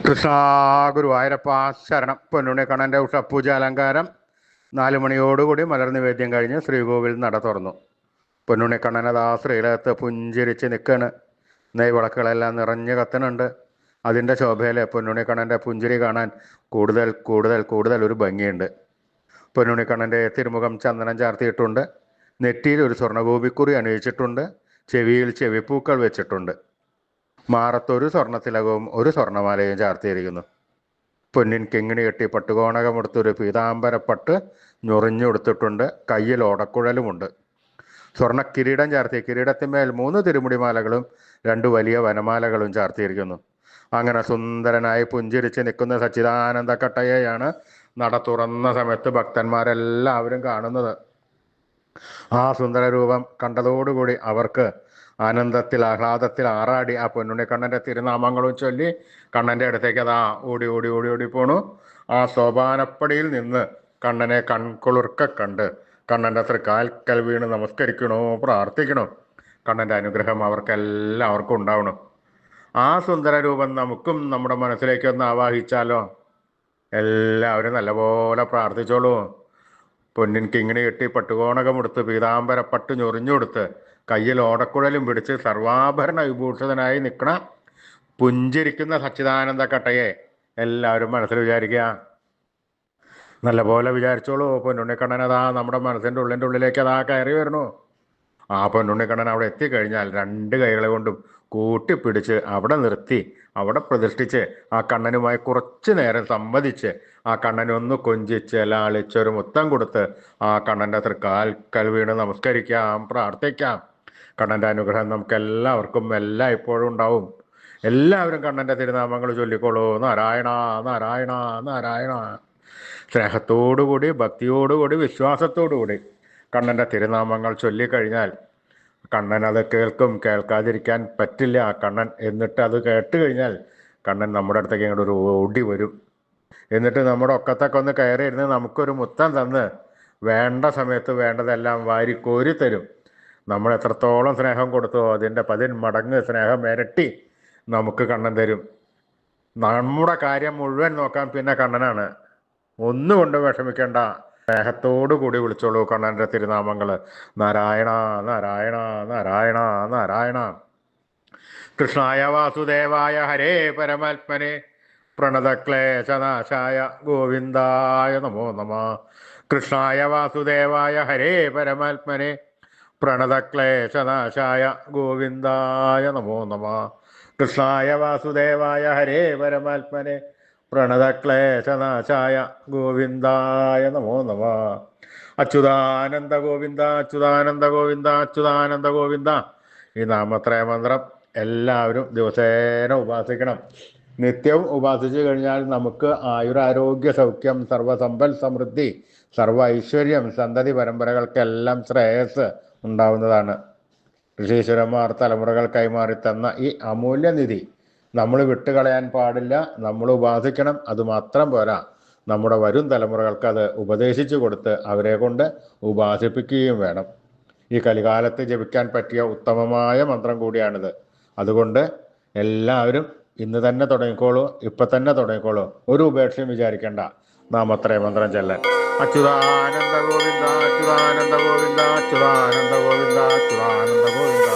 കൃഷ്ണ ഗുരുവായൂരപ്പ ശരണം. പൊന്നുണ്ണിക്കണ്ണൻ്റെ ഉഷപ്പൂജ അലങ്കാരം 4 മണിയോടുകൂടി മലർ നിവേദ്യം കഴിഞ്ഞ് ശ്രീകോവിൽ നട തുറന്നു. പൊന്നുണ്ണിക്കണ്ണനതാ ശ്രീലകത്ത് പുഞ്ചിരിച്ച് നിൽക്കുകയാണ്. നെയ്വിളക്കുകളെല്ലാം നിറഞ്ഞ് കത്തുന്നുണ്ട്. അതിൻ്റെ ശോഭയിൽ പൊന്നുണ്ണിക്കണ്ണൻ്റെ പുഞ്ചിരി കാണാൻ കൂടുതൽ കൂടുതൽ കൂടുതൽ ഒരു ഭംഗിയുണ്ട്. പൊന്നുണ്ണിക്കണ്ണൻ്റെ തിരുമുഖം ചന്ദനം ചാർത്തിയിട്ടുണ്ട്. നെറ്റിയിൽ ഒരു സ്വർണ്ണഗോപിക്കുറി അണിയിച്ചിട്ടുണ്ട്. ചെവിയിൽ ചെവിപ്പൂക്കൾ വെച്ചിട്ടുണ്ട്. മാറത്തൊരു സ്വർണ്ണത്തിലകവും ഒരു സ്വർണ്ണമാലയും ചാർത്തിയിരിക്കുന്നു. പൊന്നിൻ കിങ്ങിണി കെട്ടി പട്ടുകോണകമെടുത്തൊരു പീതാംബരപ്പട്ട് ഞൊറിഞ്ഞുകൊടുത്തിട്ടുണ്ട്. കയ്യിൽ ഓടക്കുഴലുമുണ്ട്. സ്വർണ്ണ കിരീടം ചാർത്തി കിരീടത്തിന്മേൽ 3 തിരുമുടിമാലകളും 2 വലിയ വനമാലകളും ചാർത്തിയിരിക്കുന്നു. അങ്ങനെ സുന്ദരനായി പുഞ്ചിരിച്ച് നിൽക്കുന്ന സച്ചിദാനന്ദ കട്ടയെയാണ് നട തുറന്ന സമയത്ത് ഭക്തന്മാരെല്ലാവരും കാണുന്നത്. ആ സുന്ദര രൂപം കണ്ടതോടുകൂടി അവർക്ക് ആനന്ദത്തിൽ ആഹ്ലാദത്തിൽ ആറാടി ആ പൊന്നുണ്ണിക്കണ്ണൻ്റെ തിരുനാമങ്ങളും ചൊല്ലി കണ്ണൻ്റെ അടുത്തേക്ക് അതാ ഓടി ഓടി ഓടി ഓടി പോണു. ആ സോപാനപ്പടിയിൽ നിന്ന് കണ്ണനെ കൺകുളിർക്ക കണ്ട് കണ്ണൻ്റെ തൃക്കാൽക്കൽ വീണ് നമസ്കരിക്കണോ, പ്രാർത്ഥിക്കണോ. കണ്ണൻ്റെ അനുഗ്രഹം അവർക്കെല്ലാവർക്കും ഉണ്ടാവണം. ആ സുന്ദര രൂപം നമുക്കും നമ്മുടെ മനസ്സിലേക്ക് ഒന്ന് ആവാഹിച്ചാലോ? എല്ലാവരും നല്ലപോലെ പ്രാർത്ഥിച്ചോളൂ. പൊന്നിൻ കിങ്ങിണി കെട്ടി പട്ടുകോണകമെടുത്ത് പീതാംബരപ്പട്ട് ഞൊറിഞ്ഞുകൊടുത്ത് കയ്യിൽ ഓടക്കുഴലും പിടിച്ച് സർവാഭരണ വിഭൂഷിതനായി നിൽക്കണ പുഞ്ചിരിക്കുന്ന സച്ചിദാനന്ദ കട്ടയെ എല്ലാവരും മനസ്സിൽ വിചാരിക്കുക. നല്ലപോലെ വിചാരിച്ചോളൂ. പൊന്നുണ്ണിക്കണ്ണൻ നമ്മുടെ മനസ്സിൻ്റെ ഉള്ളിലേക്ക് അതാ കയറി വരണു. ആ പൊന്നുണ്ണിക്കണ്ണൻ അവിടെ എത്തിക്കഴിഞ്ഞാൽ 2 കൈകളെ കൊണ്ടും കൂട്ടിപ്പിടിച്ച് അവിടെ നിർത്തി അവിടെ പ്രതിഷ്ഠിച്ച് ആ കണ്ണനുമായി കുറച്ചു നേരം സംവദിച്ച് ആ കണ്ണനെ ഒന്ന് കൊഞ്ചിച്ച് ലാളിച്ചൊരു മുത്തം കൊടുത്ത് ആ കണ്ണൻ്റെ തൃക്കാൽക്കൽ വീണ് നമസ്കരിക്കാം, പ്രാർത്ഥിക്കാം. കണ്ണൻ്റെ അനുഗ്രഹം നമുക്ക് എല്ലാവർക്കും ഇപ്പോഴും ഉണ്ടാവും. എല്ലാവരും കണ്ണൻ്റെ തിരുനാമങ്ങൾ ചൊല്ലിക്കോളൂ. നാരായണ നാരായണ നാരായണ. സ്നേഹത്തോടുകൂടി ഭക്തിയോടുകൂടി വിശ്വാസത്തോടുകൂടി കണ്ണൻ്റെ തിരുനാമങ്ങൾ ചൊല്ലിക്കഴിഞ്ഞാൽ കണ്ണൻ അത് കേൾക്കാതിരിക്കാൻ പറ്റില്ല. ആ കണ്ണൻ എന്നിട്ട് അത് കേട്ട് കഴിഞ്ഞാൽ കണ്ണൻ നമ്മുടെ അടുത്തേക്ക് ഇങ്ങോട്ട് ഒരു ഓടി വരും. എന്നിട്ട് നമ്മുടെ ഒക്കത്തൊക്കെ ഒന്ന് കയറിയിരുന്ന് നമുക്കൊരു മുത്തം തന്ന് വേണ്ട സമയത്ത് വേണ്ടതെല്ലാം വാരിക്കോരി തരും. നമ്മൾ എത്രത്തോളം സ്നേഹം കൊടുത്തോ അതിൻ്റെ 10 മടങ്ങ് സ്നേഹം ഇരട്ടി നമുക്ക് കണ്ണൻ തരും. നമ്മുടെ കാര്യം മുഴുവൻ നോക്കാൻ പിന്നെ കണ്ണനാണ്. ഒന്നുകൊണ്ട് വിഷമിക്കേണ്ട. സ്നേഹത്തോടു കൂടി വിളിച്ചോളൂ കണ്ണൻ്റെ തിരുനാമങ്ങൾ. നാരായണ നാരായണ നാരായണ നാരായണ. കൃഷ്ണായ വാസുദേവായ ഹരേ പരമാത്മനെ പ്രണതക്ലേശനാശായ ഗോവിന്ദായ നമോ നമഃ. കൃഷ്ണായ വാസുദേവായ ഹരേ പരമാത്മനെ പ്രണതക്ലേശനാശായ ഗോവിന്ദായ നമോ നമഃ. കൃഷ്ണായ വാസുദേവായ ഹരേ പരമാത്മനെ പ്രണതക്ലേശനാശായ ഗോവിന്ദായ നമോ നമഃ. അച്യുതാനന്ദ ഗോവിന്ദ അച്യുതാനന്ദ ഗോവിന്ദ അച്യുതാനന്ദ ഗോവിന്ദ. ഈ നാമത്രയ മന്ത്രം എല്ലാവരും ദിവസേന ഉപാസിക്കണം. നിത്യവും ഉപാസിച്ചു കഴിഞ്ഞാൽ നമുക്ക് ആയുരാരോഗ്യ സൗഖ്യം, സർവസമ്പൽ സമൃദ്ധി, സർവ ഐശ്വര്യം, സന്തതി പരമ്പരകൾക്കെല്ലാം ശ്രേയസ് ഉണ്ടാവുന്നതാണ്. ഋഷീശ്വരന്മാർ തലമുറകൾ കൈമാറി തന്ന ഈ അമൂല്യനിധി നമ്മൾ വിട്ടുകളയാൻ പാടില്ല. നമ്മൾ ഉപാസിക്കണം. അതുമാത്രം പോരാ, നമ്മുടെ വരും തലമുറകൾക്ക് അത് ഉപദേശിച്ചു കൊടുത്ത് അവരെ കൊണ്ട് ഉപാസിപ്പിക്കുകയും വേണം. ഈ കലികാലത്ത് ജപിക്കാൻ പറ്റിയ ഉത്തമമായ മന്ത്രം കൂടിയാണിത്. അതുകൊണ്ട് എല്ലാവരും ഇന്ന് തന്നെ തുടങ്ങിക്കോളൂ. ഇപ്പം തന്നെ തുടങ്ങിക്കോളൂ. ഒരു ഉപേക്ഷയും വിചാരിക്കേണ്ട. നാമത്രയ മന്ത്രം ചെല്ലാൻ. അച്യുതാനന്ദ ഗോവിന്ദ അച്യുതാനന്ദ ഗോവിന്ദ അച്യുതാനന്ദ ഗോവിന്ദ അച്യുതാനന്ദ ഗോവിന്ദ.